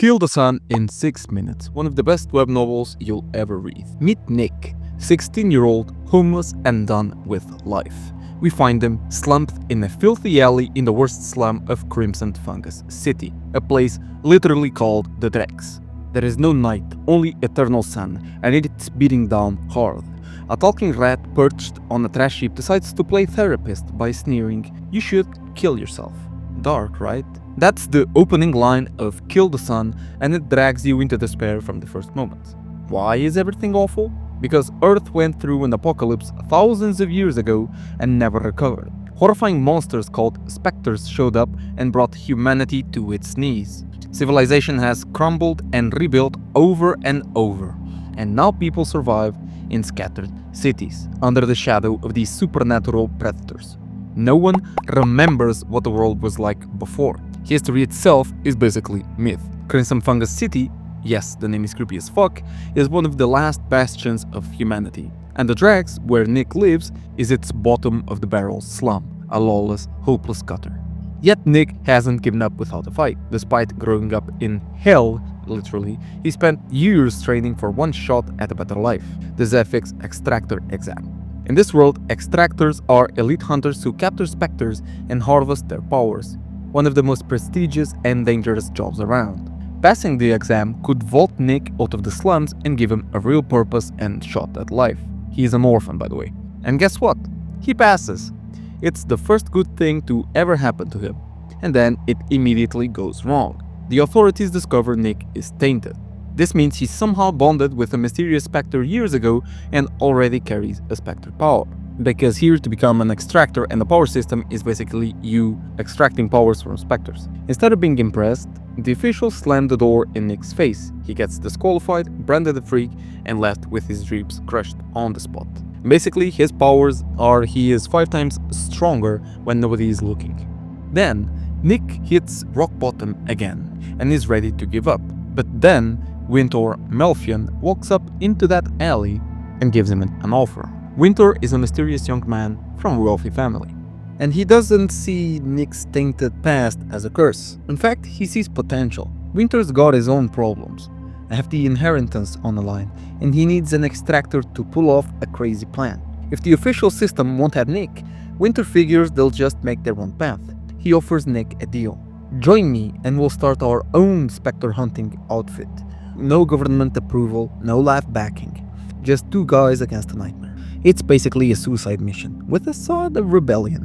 Kill the Sun in 6 minutes, one of the best web novels you'll ever read. Meet Nick, 16-year-old, homeless and done with life. We find him slumped in a filthy alley in the worst slum of Crimson Fungus City, a place literally called the Dregs. There is no night, only eternal sun, and it's beating down hard. A talking rat perched on a trash heap decides to play therapist by sneering, "You should kill yourself." Dark, right? That's the opening line of Kill the Sun, and it drags you into despair from the first moment. Why is everything awful? Because Earth went through an apocalypse thousands of years ago and never recovered. Horrifying monsters called Specters showed up and brought humanity to its knees. Civilization has crumbled and rebuilt over and over, and now people survive in scattered cities under the shadow of these supernatural predators. No one remembers what the world was like before. History itself is basically myth. Crimson Fungus City, yes, the name is creepy as fuck, is one of the last bastions of humanity. And the Dregs, where Nick lives, is its bottom-of-the-barrel slum, a lawless, hopeless gutter. Yet Nick hasn't given up without a fight. Despite growing up in hell, literally, he spent years training for one shot at a better life, the Zephyx Extractor exam. In this world, extractors are elite hunters who capture specters and harvest their powers, one of the most prestigious and dangerous jobs around. Passing the exam could vault Nick out of the slums and give him a real purpose and shot at life. He is an orphan, by the way. And guess what? He passes. It's the first good thing to ever happen to him. And then it immediately goes wrong. The authorities discover Nick is tainted. This means he somehow bonded with a mysterious specter years ago and already carries a specter power. Because here to become an extractor and the power system is basically you extracting powers from specters. Instead of being impressed, the officials slam the door in Nick's face. He gets disqualified, branded a freak, and left with his dreams crushed on the spot. Basically, his powers are he is 5 times stronger when nobody is looking. Then, Nick hits rock bottom again and is ready to give up. But then, Winter Melfian walks up into that alley and gives him an offer. Winter is a mysterious young man from a wealthy family, and he doesn't see Nick's tainted past as a curse. In fact, he sees potential. Winter's got his own problems, a hefty inheritance on the line, and he needs an extractor to pull off a crazy plan. If the official system won't have Nick, Winter figures they'll just make their own path. He offers Nick a deal. "Join me and we'll start our own specter hunting outfit. No government approval, no life backing. Just 2 guys against a nightmare." It's basically a suicide mission, with a sort of rebellion.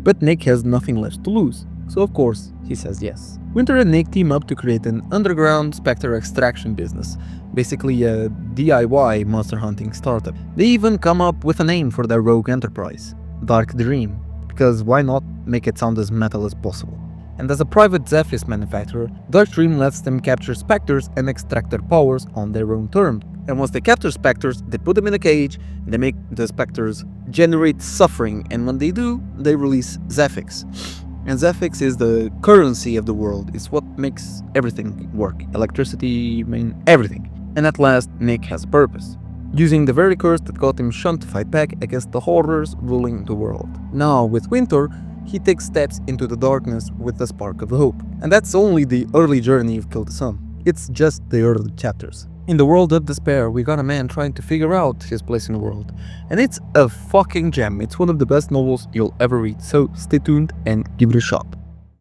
But Nick has nothing left to lose, so of course he says yes. Winter and Nick team up to create an underground specter extraction business, basically a DIY monster hunting startup. They even come up with a name for their rogue enterprise, Dark Dream, because why not make it sound as metal as possible? And as a private Zephyx manufacturer, Dark Dream lets them capture specters and extract their powers on their own terms. And once they capture specters, they put them in a cage, and they make the specters generate suffering, and when they do, they release Zephyx. And Zephyx is the currency of the world. It's what makes everything work. Electricity, everything. And at last, Nick has a purpose, using the very curse that got him shunned to fight back against the horrors ruling the world. Now, with Winter, he takes steps into the darkness with a spark of hope. And that's only the early journey of Kill the Sun. It's just the early chapters. In the world of despair, we got a man trying to figure out his place in the world. And it's a fucking gem. It's one of the best novels you'll ever read, so stay tuned and give it a shot.